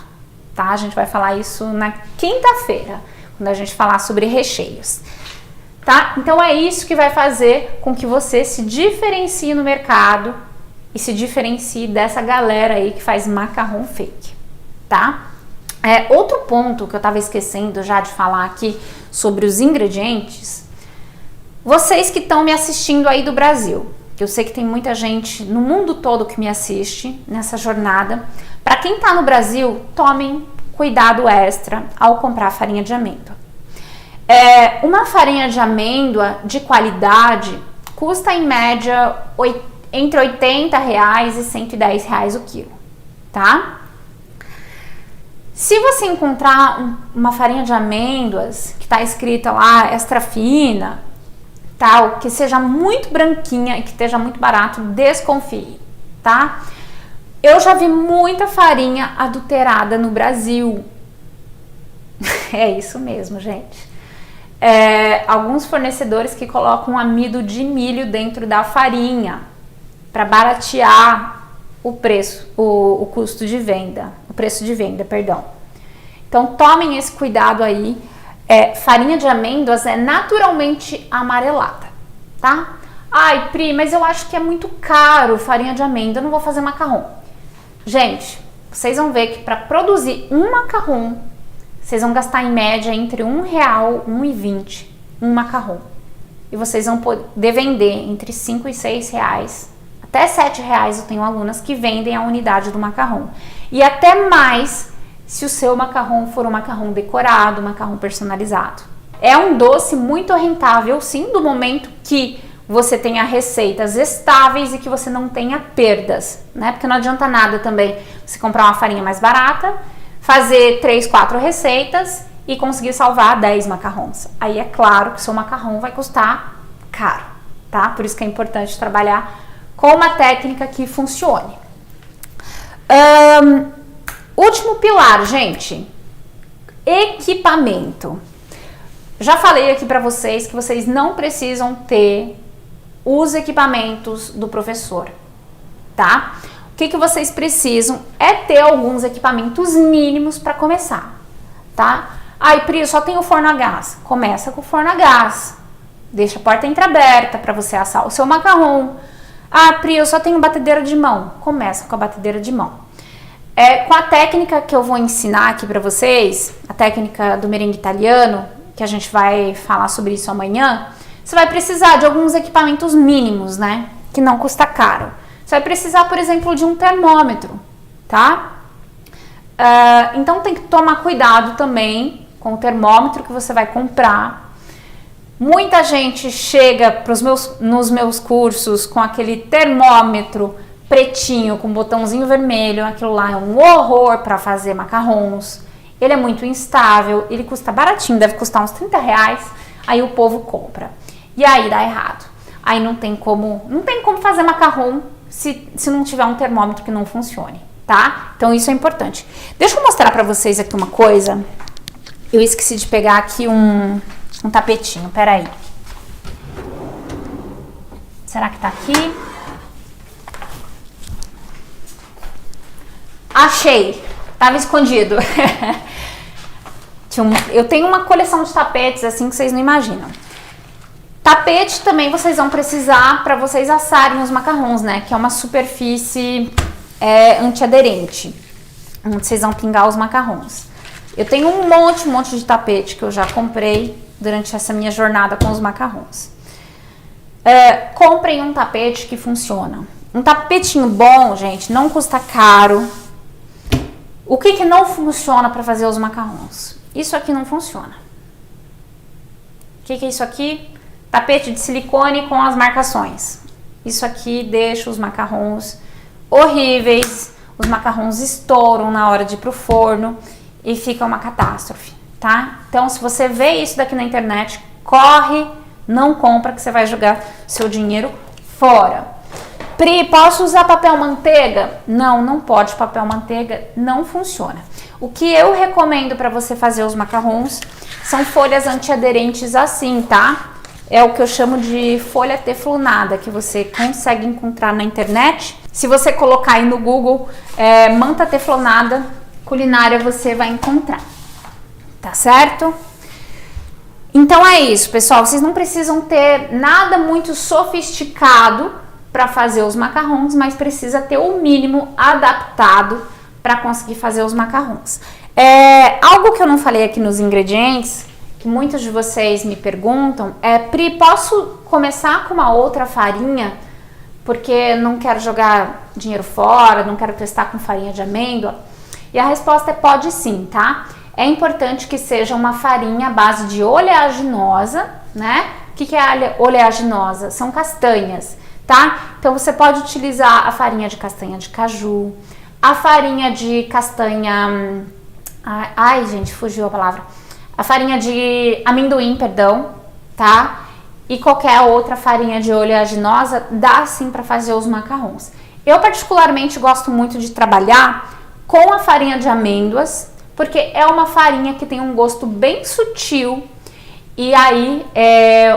tá? A gente vai falar isso na quinta-feira, quando a gente falar sobre recheios. Tá? Então é isso que vai fazer com que você se diferencie no mercado e se diferencie dessa galera aí que faz macarrão fake, tá? Outro ponto que eu estava esquecendo já de falar aqui sobre os ingredientes, vocês que estão me assistindo aí do Brasil, que eu sei que tem muita gente no mundo todo que me assiste nessa jornada, para quem está no Brasil, tomem cuidado extra ao comprar farinha de amêndoa. Uma farinha de amêndoa de qualidade custa em média entre R$80 e R$110 o quilo, tá? Se você encontrar uma farinha de amêndoas que está escrita lá extra fina, tal, que seja muito branquinha e que esteja muito barato, desconfie, tá? Eu já vi muita farinha adulterada no Brasil. É isso mesmo, gente. Alguns fornecedores que colocam amido de milho dentro da farinha para baratear o preço, o custo de venda, o preço de venda, perdão. Então tomem esse cuidado aí. Farinha de amêndoas é naturalmente amarelada, tá? Ai, Pri, mas eu acho que é muito caro farinha de amêndoa, eu não vou fazer macarrão. Gente, vocês vão ver que para produzir um macarrão, vocês vão gastar em média entre R$1 e R$1,20 um macarrão. E vocês vão poder vender entre R$5 e R$6, até R$7 eu tenho alunas que vendem a unidade do macarrão. E até mais se o seu macarrão for um macarrão decorado, um macarrão personalizado. É um doce muito rentável, sim, do momento que você tenha receitas estáveis e que você não tenha perdas, né? Porque não adianta nada também você comprar uma farinha mais barata, fazer 3, 4 receitas e conseguir salvar 10 macarrões. Aí é claro que o seu macarrão vai custar caro, tá? Por isso que é importante trabalhar com uma técnica que funcione. Último pilar, gente, equipamento. Já falei aqui para vocês que vocês não precisam ter os equipamentos do professor, tá? O que vocês precisam é ter alguns equipamentos mínimos para começar, tá? Ai, Pri, eu só tenho forno a gás. Começa com o forno a gás. Deixa a porta entreaberta para você assar o seu macarrão. Ah, Pri, eu só tenho batedeira de mão. Começa com a batedeira de mão. Com a técnica que eu vou ensinar aqui para vocês, a técnica do merengue italiano, que a gente vai falar sobre isso amanhã, você vai precisar de alguns equipamentos mínimos, né? Que não custa caro. Você vai precisar, por exemplo, de um termômetro, tá? Então tem que tomar cuidado também com o termômetro que você vai comprar. Muita gente chega nos meus cursos com aquele termômetro pretinho com botãozinho vermelho. Aquilo lá é um horror para fazer macarrons. Ele é muito instável, ele custa baratinho, deve custar uns R$30. Aí o povo compra. E aí dá errado. Aí não tem como fazer macarrão se não tiver um termômetro que não funcione, tá? Então isso é importante. Deixa eu mostrar para vocês aqui uma coisa. Eu esqueci de pegar aqui um tapetinho, peraí. Será que tá aqui? Achei! Tava escondido. Eu tenho uma coleção de tapetes assim que vocês não imaginam. Tapete também vocês vão precisar para vocês assarem os macarrons, né? Que é uma superfície antiaderente, onde vocês vão pingar os macarrons. Eu tenho um monte de tapete que eu já comprei durante essa minha jornada com os macarrons. Comprem um tapete que funciona. Um tapetinho bom, gente, não custa caro. O que não funciona para fazer os macarrons? Isso aqui não funciona. O que é isso aqui? Tapete de silicone com as marcações. Isso aqui deixa os macarrons horríveis. Os macarrons estouram na hora de ir pro forno e fica uma catástrofe, tá? Então, se você vê isso daqui na internet, corre, não compra, que você vai jogar seu dinheiro fora. Pri, posso usar papel manteiga? Não, não pode. Papel manteiga não funciona. O que eu recomendo para você fazer os macarrons são folhas antiaderentes assim, tá? É o que eu chamo de folha teflonada, que você consegue encontrar na internet. Se você colocar aí no Google, manta teflonada culinária, você vai encontrar. Tá certo? Então é isso, pessoal. Vocês não precisam ter nada muito sofisticado para fazer os macarrons, mas precisa ter o mínimo adaptado para conseguir fazer os macarrons. Algo que eu não falei aqui nos ingredientes, que muitos de vocês me perguntam, Pri, posso começar com uma outra farinha? Porque não quero jogar dinheiro fora, não quero testar com farinha de amêndoa. E a resposta é pode sim, tá? É importante que seja uma farinha à base de oleaginosa, né? O que é oleaginosa? São castanhas, tá? Então você pode utilizar a farinha de castanha de caju, a farinha de castanha... Ai, gente, fugiu a palavra. A farinha de amendoim, perdão, tá? E qualquer outra farinha de oleaginosa dá sim para fazer os macarrons. Eu particularmente gosto muito de trabalhar com a farinha de amêndoas, porque é uma farinha que tem um gosto bem sutil e aí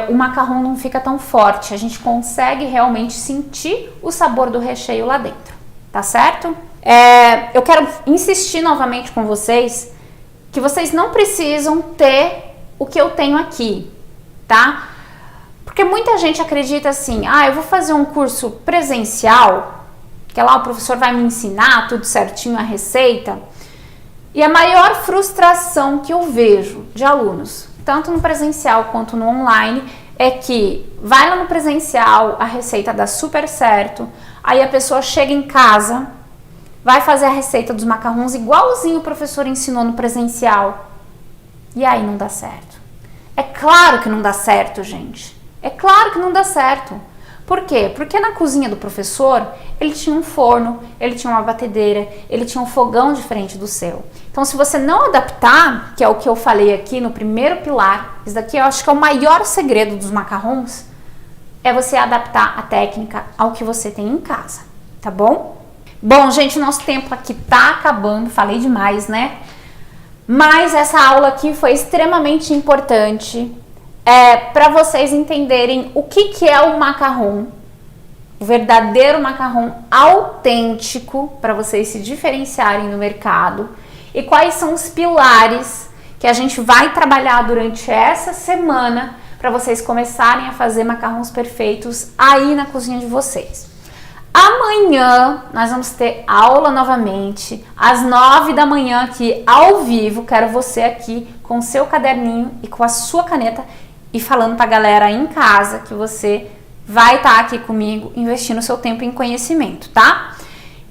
o macarrão não fica tão forte. A gente consegue realmente sentir o sabor do recheio lá dentro, tá certo? Eu quero insistir novamente com vocês que vocês não precisam ter o que eu tenho aqui, tá? Porque muita gente acredita assim, eu vou fazer um curso presencial, que lá o professor vai me ensinar tudo certinho, a receita. E a maior frustração que eu vejo de alunos, tanto no presencial quanto no online, é que vai lá no presencial, a receita dá super certo, aí a pessoa chega em casa, vai fazer a receita dos macarrons igualzinho o professor ensinou no presencial, e aí não dá certo. É claro que não dá certo, gente. É claro que não dá certo. Por quê? Porque na cozinha do professor, ele tinha um forno, ele tinha uma batedeira, ele tinha um fogão diferente do seu. Então, se você não adaptar, que é o que eu falei aqui no primeiro pilar, isso daqui eu acho que é o maior segredo dos macarrons, é você adaptar a técnica ao que você tem em casa, tá bom? Bom, gente, nosso tempo aqui tá acabando, falei demais, né? Mas essa aula aqui foi extremamente importante para vocês entenderem o que é o macarrão, o verdadeiro macarrão autêntico, para vocês se diferenciarem no mercado, e quais são os pilares que a gente vai trabalhar durante essa semana para vocês começarem a fazer macarrões perfeitos aí na cozinha de vocês. Amanhã nós vamos ter aula novamente, às 9 da manhã aqui ao vivo. Quero você aqui com o seu caderninho e com a sua caneta e falando pra galera aí em casa que você vai estar aqui comigo investindo seu tempo em conhecimento, tá?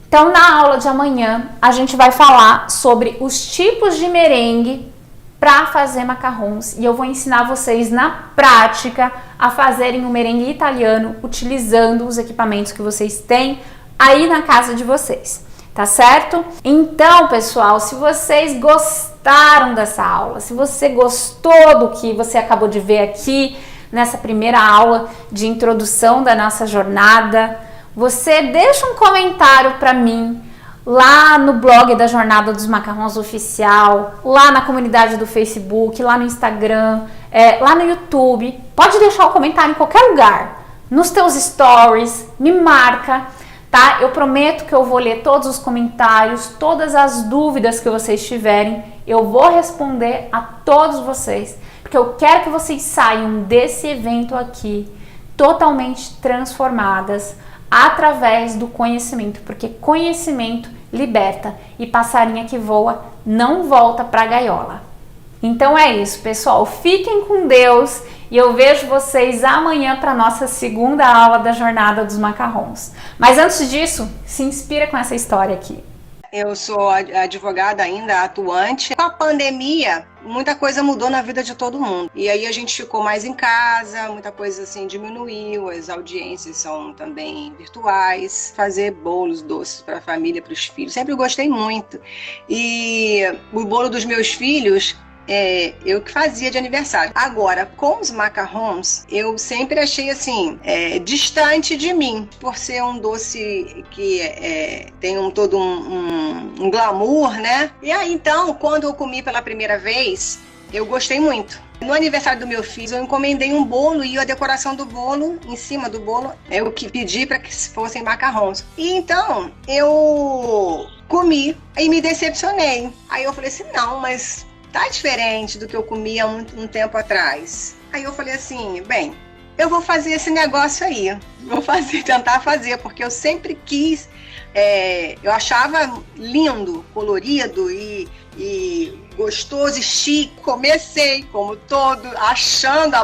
Então, na aula de amanhã, a gente vai falar sobre os tipos de merengue para fazer macarrons e eu vou ensinar vocês na prática a fazerem o merengue italiano utilizando os equipamentos que vocês têm aí na casa de vocês, tá certo? Então, pessoal, se vocês gostaram dessa aula, se você gostou do que você acabou de ver aqui nessa primeira aula de introdução da nossa jornada, você deixa um comentário para mim lá no blog da Jornada dos Macarrons Oficial, lá na comunidade do Facebook, lá no Instagram, lá no YouTube. Pode deixar o comentário em qualquer lugar, nos teus stories, me marca, tá? Eu prometo que eu vou ler todos os comentários, todas as dúvidas que vocês tiverem, eu vou responder a todos vocês, porque eu quero que vocês saiam desse evento aqui totalmente transformadas através do conhecimento, porque conhecimento liberta e passarinha que voa não volta para a gaiola. Então é isso, pessoal, fiquem com Deus e eu vejo vocês amanhã para nossa segunda aula da Jornada dos Macarrons. Mas antes disso, se inspira com essa história aqui. Eu sou advogada ainda, atuante. Com a pandemia, muita coisa mudou na vida de todo mundo. E aí a gente ficou mais em casa, muita coisa assim diminuiu, as audiências são também virtuais. Fazer bolos doces para a família, para os filhos, sempre gostei muito. E o bolo dos meus filhos, eu que fazia de aniversário. Agora, com os macarrons, eu sempre achei assim, distante de mim, por ser um doce que tem todo um glamour, né? E aí, então, quando eu comi pela primeira vez, eu gostei muito. No aniversário do meu filho, eu encomendei um bolo e a decoração do bolo, em cima do bolo, eu que pedi para que fossem macarrons. E então, eu comi e me decepcionei. Aí eu falei assim, não, mas tá diferente do que eu comia um tempo atrás. Aí eu falei assim, bem, eu vou fazer esse negócio aí, tentar fazer, porque eu sempre quis, eu achava lindo, colorido e gostoso e chique. Comecei, como todo, achando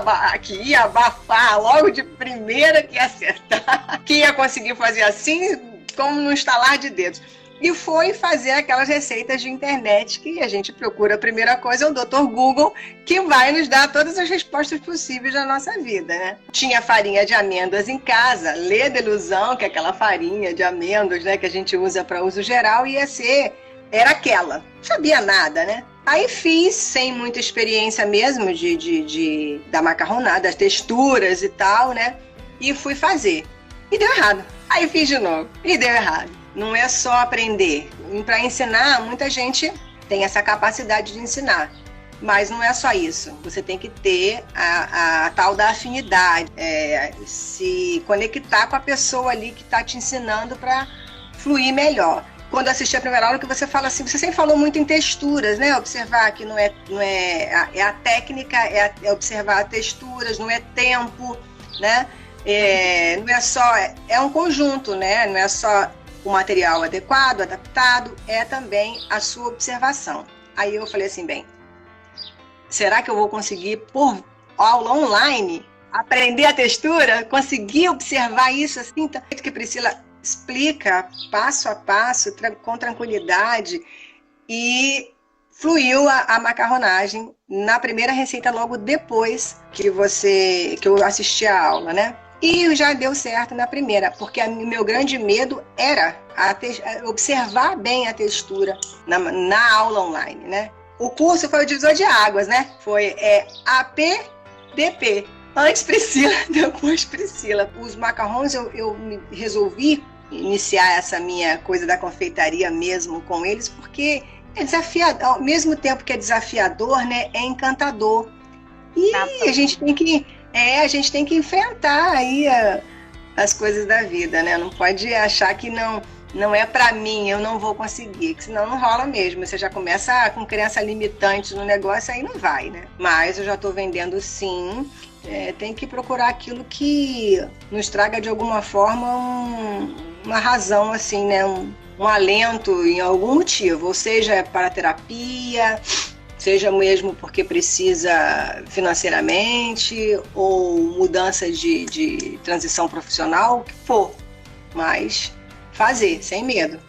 que ia abafar logo de primeira, que ia acertar, que ia conseguir fazer assim, como no estalar de dedos. E foi fazer aquelas receitas de internet que a gente procura. A primeira coisa é o Dr. Google, que vai nos dar todas as respostas possíveis da nossa vida, né? Tinha farinha de amêndoas em casa, Lait de Ilusão, que é aquela farinha de amêndoas, né, que a gente usa para uso geral, era aquela. Não sabia nada, né? Aí fiz, sem muita experiência mesmo da macarronada, das texturas e tal, né? E fui fazer. E deu errado. Aí fiz de novo. E deu errado. Não é só aprender. Para ensinar, muita gente tem essa capacidade de ensinar. Mas não é só isso. Você tem que ter a tal da afinidade. Se conectar com a pessoa ali que está te ensinando para fluir melhor. Quando eu assisti a primeira aula, que você fala assim, você sempre falou muito em texturas, né? Observar que não é a técnica, é observar texturas, não é tempo, né? Não é só, é um conjunto, né? Não é só o material adequado, adaptado, é também a sua observação. Aí eu falei assim, bem, será que eu vou conseguir, por aula online, aprender a textura? Conseguir observar isso assim? Que Priscila explica passo a passo, com tranquilidade, e fluiu a macarronagem na primeira receita, logo depois que eu assisti a aula, né? E já deu certo na primeira, porque o meu grande medo era observar bem a textura na aula online, né? O curso foi o divisor de águas, né? Foi APDP. Antes Priscila, depois Priscila. Os macarrons eu resolvi iniciar essa minha coisa da confeitaria mesmo com eles, porque é desafiador, ao mesmo tempo que é desafiador, né? É encantador. E a gente tem que enfrentar aí as coisas da vida, né? Não pode achar que não é pra mim, eu não vou conseguir, que senão não rola mesmo. Você já começa com crença limitante no negócio, aí não vai, né? Mas eu já tô vendendo sim. Tem que procurar aquilo que nos traga de alguma forma uma razão, assim, né? Um alento em algum motivo, ou seja, para terapia, seja mesmo porque precisa financeiramente, ou mudança de transição profissional, o que for. Mas fazer, sem medo.